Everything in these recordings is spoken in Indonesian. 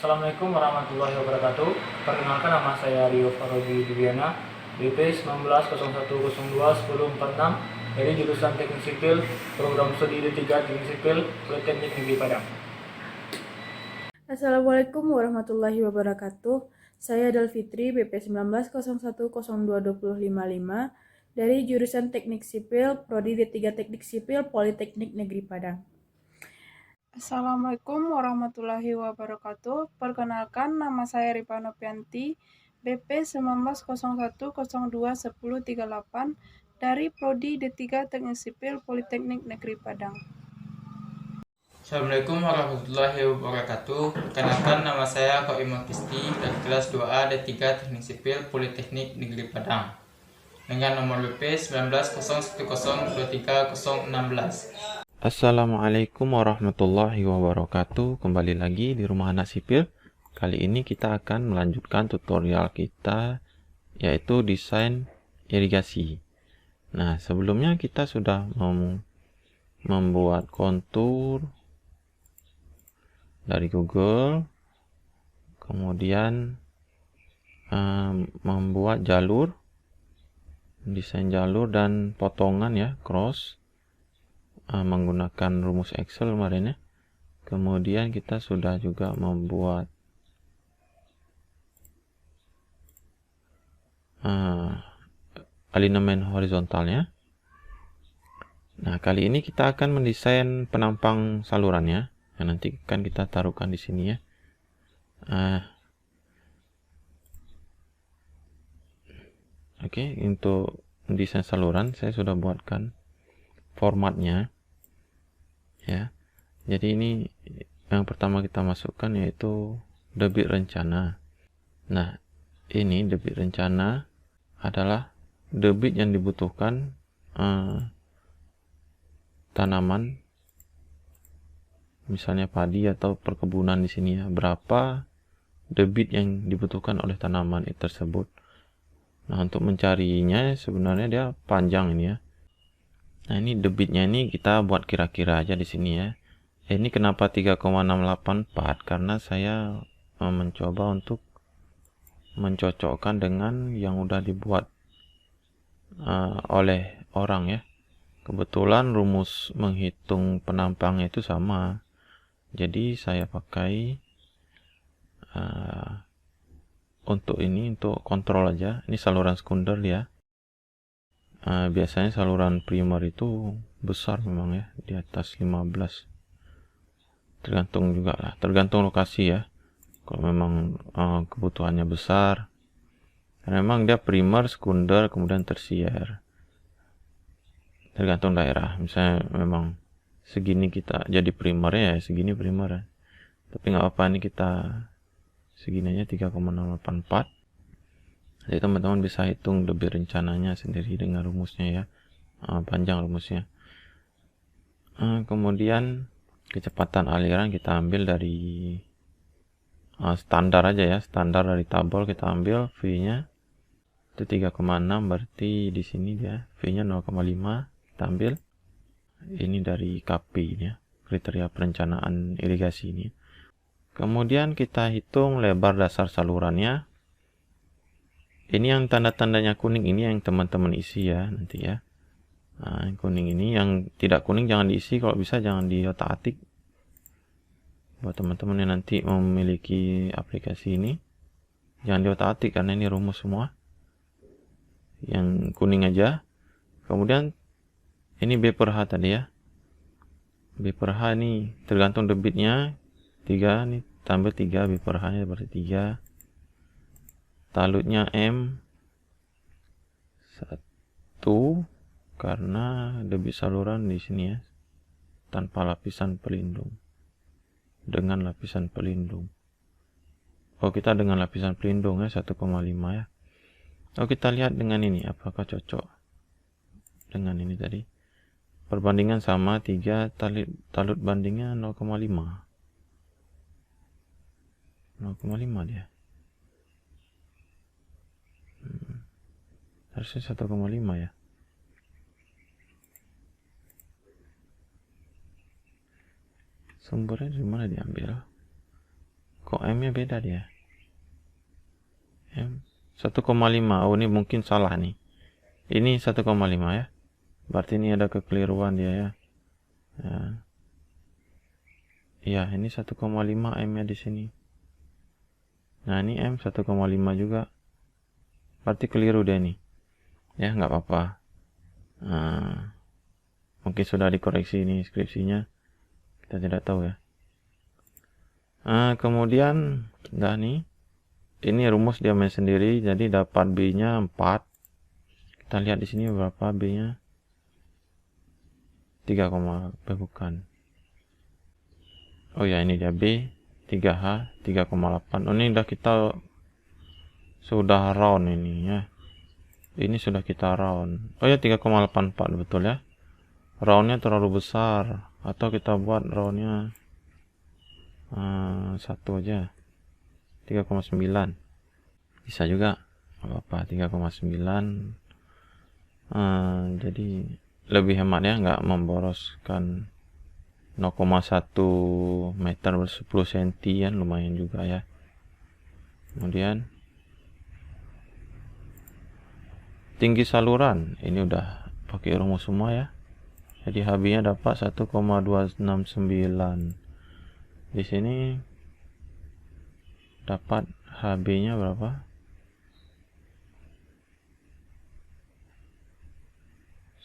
Assalamualaikum warahmatullahi wabarakatuh. Perkenalkan, nama saya Rio Farogi Diviana, BP 1901021046 dari jurusan Teknik Sipil, program studi D3 Teknik Sipil, Politeknik Negeri Padang. Assalamualaikum warahmatullahi wabarakatuh. Saya Dalfitri, BP 1901022055 dari jurusan Teknik Sipil, Prodi D3 Teknik Sipil, Politeknik Negeri Padang. Assalamualaikum warahmatullahi wabarakatuh. Perkenalkan, nama saya Ripa Nopianti, BP 1901021038 dari Prodi D3 Teknik Sipil, Politeknik Negeri Padang. Assalamualaikum warahmatullahi wabarakatuh. Perkenalkan, nama saya Koimah Kisti dari kelas 2A D3 Teknik Sipil Politeknik Negeri Padang dengan nomor BP 1901023016. Assalamualaikum warahmatullahi wabarakatuh. Kembali lagi di Rumah Anak Sipil. Kali ini kita akan melanjutkan tutorial kita, yaitu desain irigasi. Nah, sebelumnya kita sudah membuat kontur dari Google, kemudian membuat jalur, desain jalur dan potongan ya, cross, menggunakan rumus Excel kemarin ya. Kemudian kita sudah juga membuat alinemen horizontalnya. Nah, kali ini kita akan mendesain penampang salurannya, yang nanti kan kita taruhkan di sini ya. Oke, untuk desain saluran saya sudah buatkan formatnya ya. Jadi ini yang pertama kita masukkan yaitu debit rencana. Nah, ini debit rencana adalah debit yang dibutuhkan tanaman, misalnya padi atau perkebunan di sini ya. Berapa debit yang dibutuhkan oleh tanaman itu tersebut. Nah, untuk mencarinya sebenarnya dia panjang ini ya. Nah, ini debitnya ini kita buat kira-kira aja di sini ya. Ini kenapa 3,684? Karena saya mencoba untuk mencocokkan dengan yang udah dibuat oleh orang ya. Kebetulan rumus menghitung penampangnya itu sama. Jadi saya pakai untuk kontrol aja. Ini saluran sekunder ya. Biasanya saluran primer itu besar memang ya, di atas 15. Tergantung juga lah, tergantung lokasi ya. Kalau memang kebutuhannya besar, karena memang dia primer, sekunder, kemudian tersier. Tergantung daerah. Misalnya memang segini kita jadi primernya ya, segini primer ya. Tapi nggak apa-apa, ini kita segini aja 3,084. Jadi teman-teman bisa hitung debit rencananya sendiri dengan rumusnya ya, panjang rumusnya. Kemudian kecepatan aliran kita ambil dari standar aja ya, standar dari tabel kita ambil V-nya itu 3,6, berarti di sini dia V-nya 0,5 kita ambil. Ini dari KP ya, kriteria perencanaan irigasi ini. Kemudian kita hitung lebar dasar salurannya. Ini yang tanda-tandanya kuning ini yang teman-teman isi ya nanti ya. Nah, yang kuning ini, yang tidak kuning jangan diisi, kalau bisa jangan diotak-atik. Buat teman-teman yang nanti memiliki aplikasi ini, jangan diotak-atik karena ini rumus semua. Yang kuning aja. Kemudian ini B per H tadi ya. B per H ini tergantung debitnya 3 nih, tambah 3 B per H nya berarti 3. Talutnya M 1 karena debit saluran di sini ya, tanpa lapisan pelindung. Dengan lapisan pelindung. Oh, kita dengan lapisan pelindung ya 1,5 ya. Oh, kita lihat dengan ini apakah cocok dengan ini tadi. Perbandingan sama 3, talut bandingnya 0,5. 0,5 dia. Harusnya 1,5 ya. Sumbernya di mana diambil? kok M nya beda dia. M 1,5. Oh, ini mungkin salah nih. Ini 1,5 ya. Berarti ini ada kekeliruan dia ya. Iya, ini 1,5 M nya di sini. Nah, ini M 1,5 juga. Berarti keliru dia nih. Ya, nggak apa-apa. Mungkin sudah dikoreksi ini skripsinya. Kita tidak tahu ya. Kemudian, nih. Ini rumus dia main sendiri. Jadi dapat B-nya 4. Kita lihat di sini berapa B-nya. 3, bukan. Oh ya, ini dia B 3H 3,8. Oh, ini kita sudah round ini ya. Ini sudah kita round. Oh ya, 3,84 betul ya. Roundnya terlalu besar, atau kita buat roundnya 1 aja, 3,9. Bisa juga, apa-apa, 3,9. Jadi lebih hemat ya, nggak memboroskan 0,1 meter per 10 cm kan, lumayan juga ya. Kemudian tinggi saluran, ini udah pakai rumus semua ya. Jadi HB-nya dapat 1,269. Di sini dapat HB-nya berapa?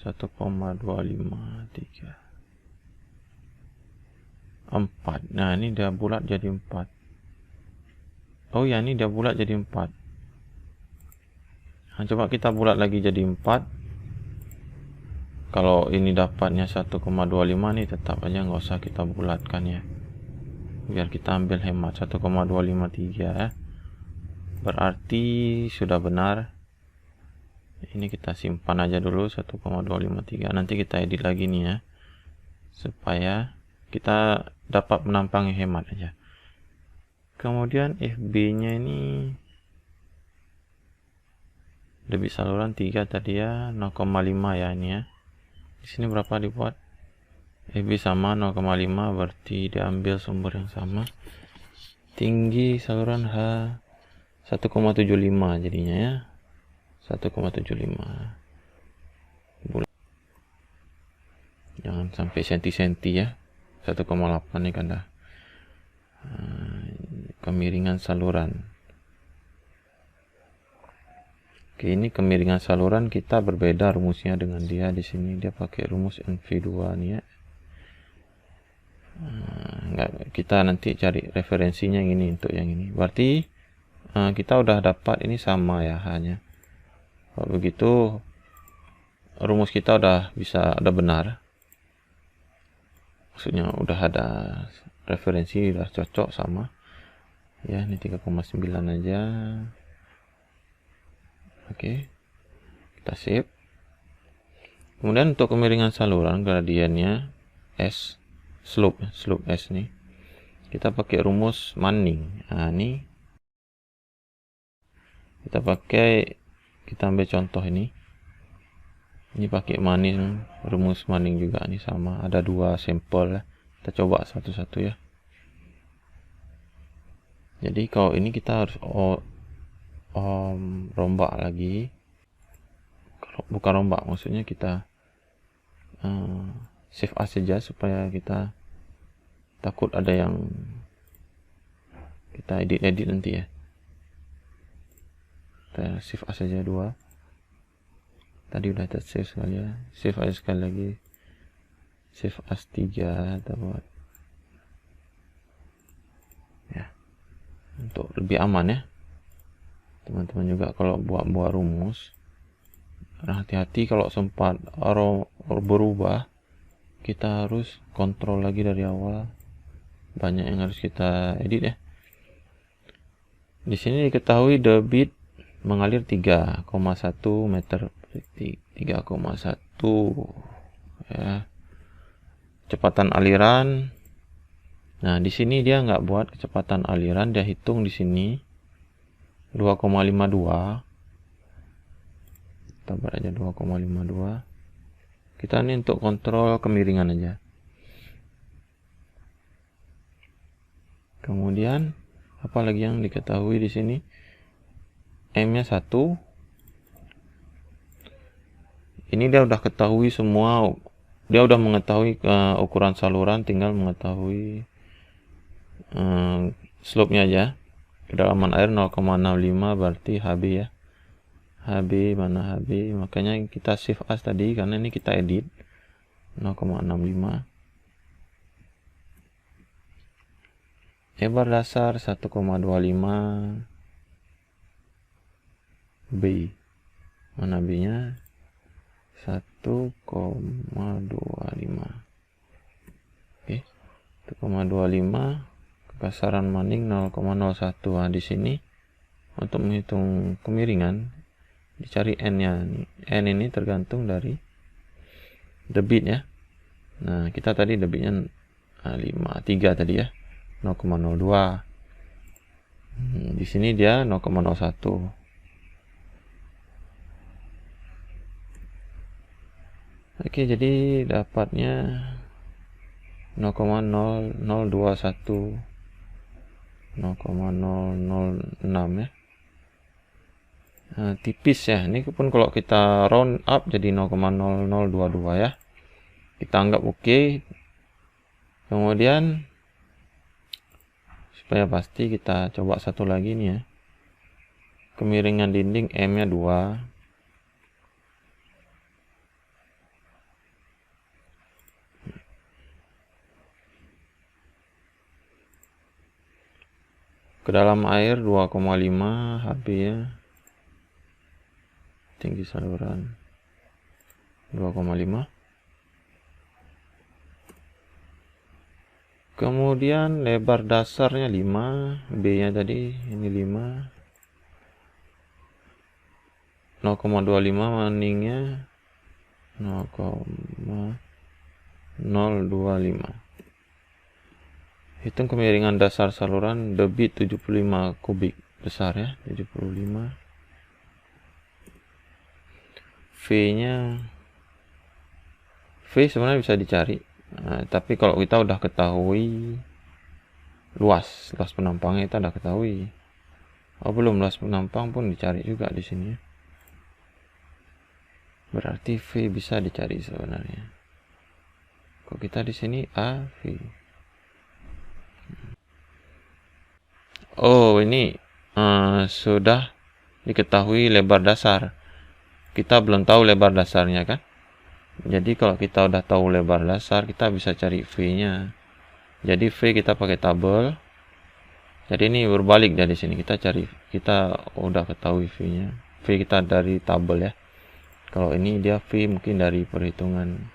1,253. 4. Nah, ini dia bulat jadi 4. Oh ya, ini dia bulat jadi 4. Nah, coba kita bulat lagi jadi 4. Kalau ini dapatnya 1,25 nih, tetap aja nggak usah kita bulatkan ya. Biar kita ambil hemat 1,253 ya. Berarti sudah benar. Ini kita simpan aja dulu 1,253. Nanti kita edit lagi nih ya. Supaya kita dapat menampang hemat aja. Kemudian FB-nya ini debit saluran 3 tadi ya, 0,5 ya ini ya. Di sini berapa dibuat? FB sama 0,5, berarti diambil sumber yang sama. Tinggi saluran H 1,75 jadinya ya. 1,75. Jangan sampai senti-senti ya. 1,8 nih kan dah. Kemiringan saluran. Oke, ini kemiringan saluran kita berbeda rumusnya dengan dia. Di sini dia pakai rumus NV2 nih ya. Kita nanti cari referensinya yang ini untuk yang ini. Berarti kita udah dapat ini sama ya hanya. Kalau begitu rumus kita udah benar. Maksudnya udah ada referensi, udah cocok sama ya. Ini 3,9 aja. Oke, kita save. Kemudian untuk kemiringan saluran gradiennya S, slope S nih, kita pakai rumus Manning. Nah, ini kita ambil contoh ini pakai Manning, rumus Manning juga nih sama. Ada 2 sampel ya. Kita coba satu-satu ya. Jadi kalau ini kita harus rombak lagi. Bukan rombak, maksudnya kita save as saja supaya kita takut ada yang kita edit nanti ya. Kita save as saja 2. Tadi udah kita save sekali ya. Save as sekali lagi. Save as 3 kita buat ya, untuk lebih aman ya teman-teman. Juga kalau buat rumus, hati-hati kalau sempat berubah, kita harus kontrol lagi dari awal. Banyak yang harus kita edit ya. Di sini diketahui debit mengalir 3,1 meter per detik. 3,1 ya. Kecepatan aliran. Nah, di sini dia nggak buat kecepatan aliran, dia hitung di sini 2,52. Kita buat aja 2,52. Kita ini untuk kontrol kemiringan aja. Kemudian Apalagi yang diketahui di sini? M-nya 1. Ini dia udah ketahui semua. Dia udah mengetahui ukuran saluran, tinggal mengetahui slope-nya aja. Kedalaman air 0,65 berarti HB ya. HB mana HB? Makanya kita shift as tadi karena ini kita edit 0,65. Lebar dasar 1,25 B. Mana B-nya? 1,25. Oke. 1,25. Kebesaran maning 0,01. Nah, di sini untuk menghitung kemiringan dicari n-nya. N ini tergantung dari debit ya. Nah, kita tadi debitnya 3 tadi ya. 0,02. Di sini dia 0,01. Oke, jadi dapatnya 0,0021 0,006 ya. Nah, tipis ya. Ini pun kalau kita round up jadi 0,0022 ya. Kita anggap oke. Kemudian supaya pasti kita coba satu lagi nih ya. Kemiringan dinding M-nya 2. Ke dalam air 2,5 HB ya. Tinggi saluran 2,5. Kemudian lebar dasarnya 5, B-nya tadi ini 5. 0,25 maningnya 0,025. Hitung kemiringan dasar saluran debit 75 kubik besar ya, 75. V-nya V sebenarnya bisa dicari. Nah, tapi kalau kita udah ketahui luas penampangnya kita udah ketahui. Oh, belum luas penampang pun dicari juga di sini. Berarti V bisa dicari sebenarnya. Kok kita di sini A V. Oh, ini sudah diketahui lebar dasar. Kita belum tahu lebar dasarnya kan? Jadi kalau kita udah tahu lebar dasar, kita bisa cari V-nya. Jadi V kita pakai tabel. Jadi ini berbalik dari sini kita udah ketahui V-nya. V kita dari tabel ya. Kalau ini dia V mungkin dari perhitungan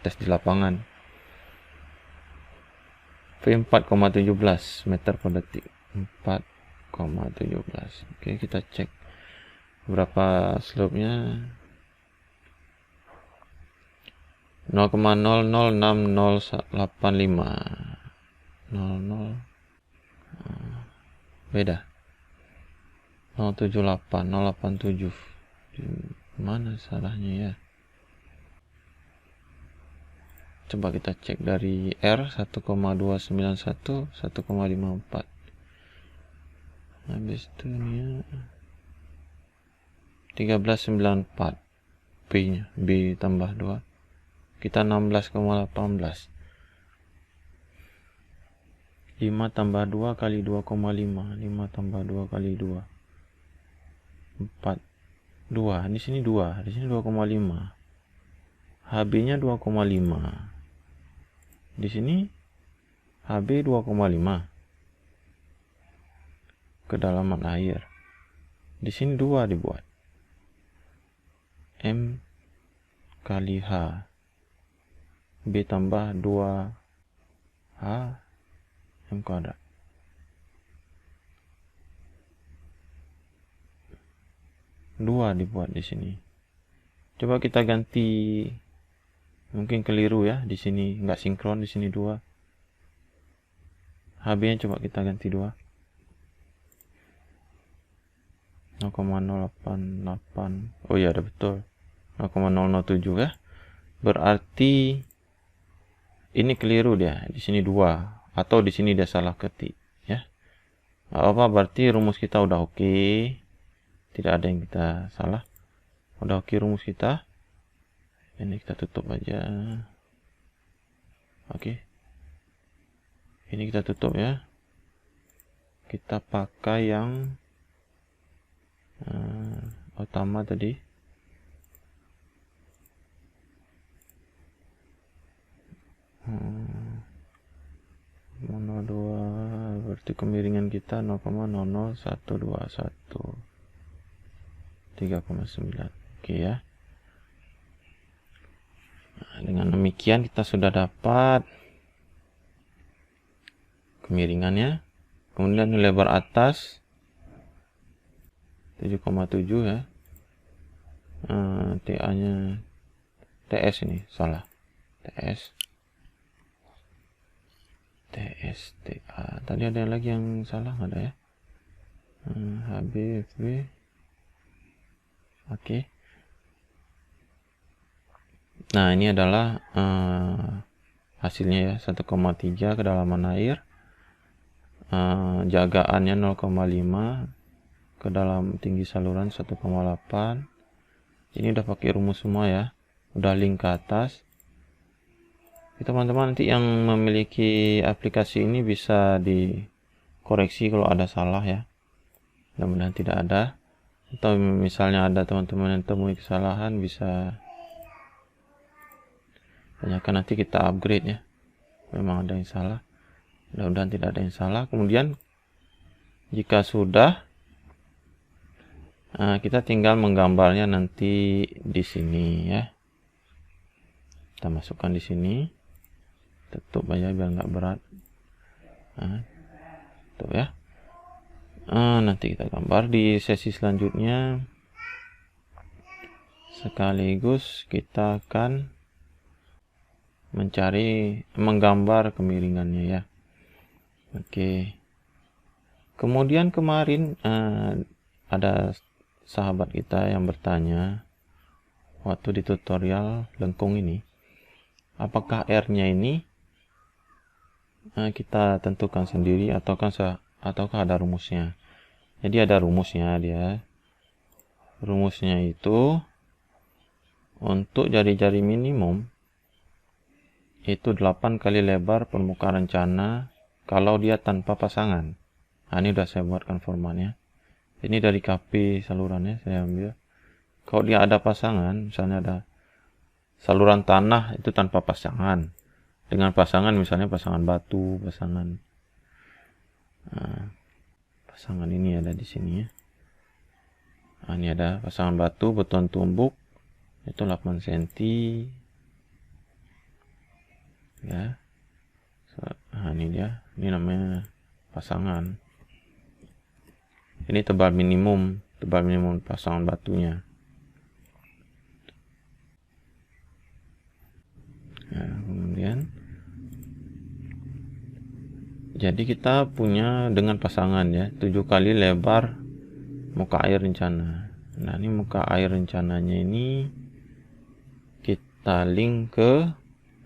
tes di lapangan. V 4,17 meter per detik. 4,17. Oke, kita cek berapa slope-nya. 0,006085. 00 beda. 078, 087. Mana salahnya ya? Coba kita cek dari R 1,291 1,54. Habis itu ini 1394 B-nya, B tambah 2. Kita 16,18. 5 tambah 2 kali 2,5. 5 tambah 2 kali 2. 4. 2. Di sini 2. Di sini 2,5. HB-nya 2,5. Di sini HB 2,5. Kedalaman air. Di sini 2 dibuat. M kali H. B tambah 2H M kuadrat. Dua dibuat di sini. Coba kita ganti. Mungkin keliru ya, di sini nggak sinkron, di sini 2. HB-nya coba kita ganti 2. 0,088. Oh iya, ada betul. 0,007 ya. Berarti ini keliru dia. Di sini 2 atau di sini dia salah ketik ya. apa berarti rumus kita udah oke. Tidak ada yang kita salah. Udah oke rumus kita. Ini kita tutup aja. Oke. Ini kita tutup ya. Kita pakai yang utama tadi. Mono 2 berarti kemiringan kita 0,00121 3,9. Oke ya. Nah, dengan demikian kita sudah dapat kemiringannya. Kemudian lebar atas 7,7 ya. TA nya TS ini salah. TS TA tadi ada lagi yang salah, nggak ada ya. HB FB oke. Nah ini adalah hasilnya ya, 1,3 kedalaman air, jagaannya 0,5, ke dalam tinggi saluran 1,8. Ini udah pakai rumus semua ya, udah link ke atas. Teman-teman nanti yang memiliki aplikasi ini bisa dikoreksi kalau ada salah ya. Mudah-mudahan tidak ada. Atau misalnya ada teman-teman yang temui kesalahan, bisa tanyakan, nanti kita upgrade ya. Memang ada yang salah. Mudah-mudahan tidak ada yang salah. Kemudian jika sudah, kita tinggal menggambarnya nanti di sini ya. Kita masukkan di sini. Tutup aja biar nggak berat. Tutup ya. Nanti kita gambar di sesi selanjutnya. Sekaligus kita akan menggambar kemiringannya ya. Oke. Kemudian kemarin ada sahabat kita yang bertanya waktu di tutorial lengkung ini, apakah R-nya ini kita tentukan sendiri ataukah ada rumusnya. Jadi ada rumusnya dia. Rumusnya itu untuk jari-jari minimum itu 8 kali lebar permukaan rencana kalau dia tanpa pasangan. Ini udah saya buatkan formatnya. Ini dari KP salurannya saya ambil. Kalau dia ada pasangan, misalnya ada saluran tanah itu tanpa pasangan. Dengan pasangan misalnya pasangan batu, pasangan ini ada di sini ya. Ini ada pasangan batu, beton tumbuk itu 8 cm ya. Ini dia, ini namanya pasangan. Ini tebal minimum pasangan batunya. Kemudian jadi kita punya dengan pasangan ya 7 kali lebar muka air rencana. Nah ini muka air rencananya ini kita link ke,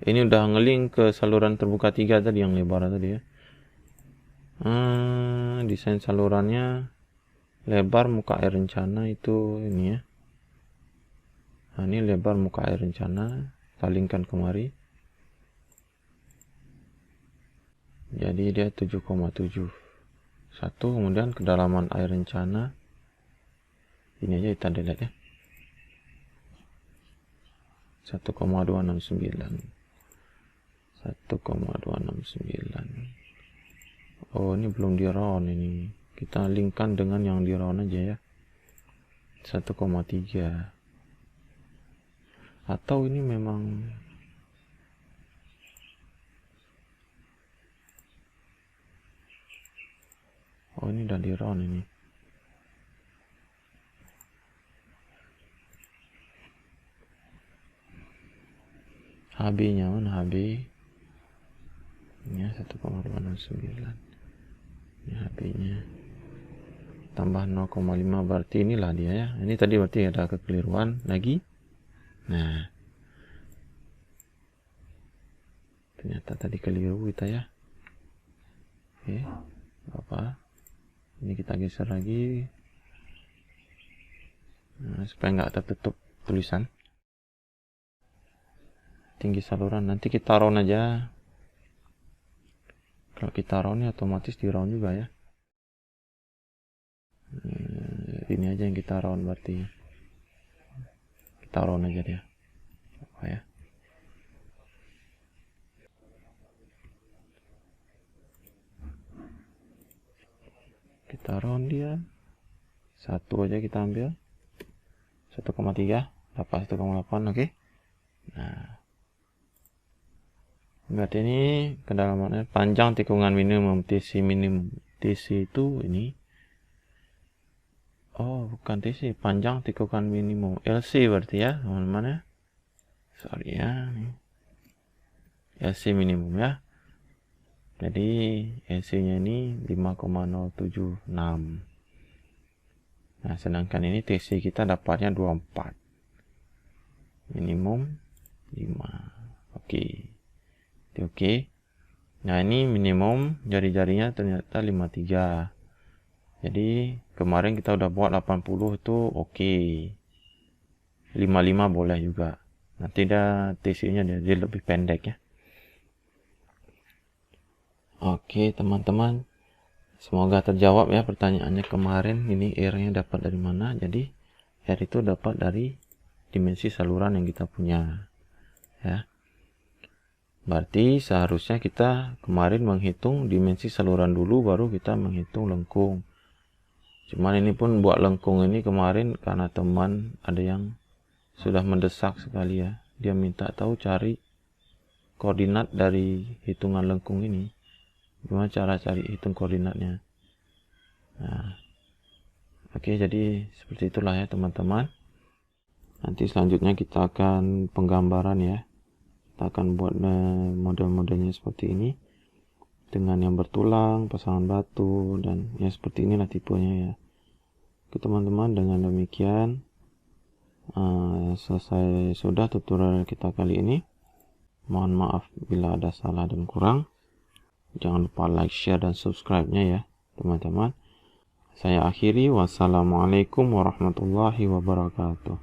ini udah ngelink ke saluran terbuka 3 tadi yang lebar tadi ya. Desain salurannya lebar muka air rencana itu ini ya. Ini lebar muka air rencana, kita linkkan kemari. Jadi dia 7,7. Kemudian kedalaman air rencana ini aja kita delete ya. 1,269. Oh ini belum di round ini. Kita linkkan dengan yang di round aja ya. 1,3. Atau ini memang ini udah di round ini. HB nya mana HB? Ini 1,269. Ini HB nya. Tambah 0,5 berarti inilah dia ya. Ini tadi berarti ada kekeliruan lagi. Nah. Ternyata tadi keliru kita ya. Oke. Apa? Ini kita geser lagi, supaya nggak tertutup tulisan. Tinggi saluran nanti kita round aja. Kalau kita round ini otomatis di round juga ya. Ini aja yang kita round, berarti kita round aja dia. Ya. Kita round dia. Satu aja kita ambil. 1,3 dapat 1,8. Oke. Nah, berarti ini kedalamannya panjang tikungan minimum TC minimum. TC itu ini, oh bukan TC, panjang tikungan minimum LC berarti ya teman-teman ya. Sorry ya, LC minimum ya. Jadi LC nya ini 5,076. Nah sedangkan ini TC kita dapatnya 24, minimum 5. Oke. Oke. Nah ini minimum jari-jarinya ternyata 53. Jadi kemarin kita udah buat 80 itu oke. 55 boleh juga. Nanti dah TC nya dia lebih pendek ya. Oke teman-teman, semoga terjawab ya pertanyaannya kemarin. Ini R-nya dapat dari mana? Jadi R itu dapat dari dimensi saluran yang kita punya ya. Berarti seharusnya kita kemarin menghitung dimensi saluran dulu, baru kita menghitung lengkung. Cuman ini pun buat lengkung ini kemarin karena teman ada yang sudah mendesak sekali ya. Dia minta tahu cari koordinat dari hitungan lengkung ini. Gimana cara cari hitung koordinatnya. Nah, oke, jadi seperti itulah ya teman-teman. Nanti selanjutnya kita akan penggambaran ya. Kita akan buat model-modelnya seperti ini. Dengan yang bertulang, pasangan batu, dan ya seperti inilah tipenya ya. Oke teman-teman, dengan demikian selesai sudah tutorial kita kali ini. Mohon maaf bila ada salah dan kurang. Jangan lupa like, share, dan subscribe-nya ya teman-teman. Saya akhiri. Wassalamualaikum warahmatullahi wabarakatuh.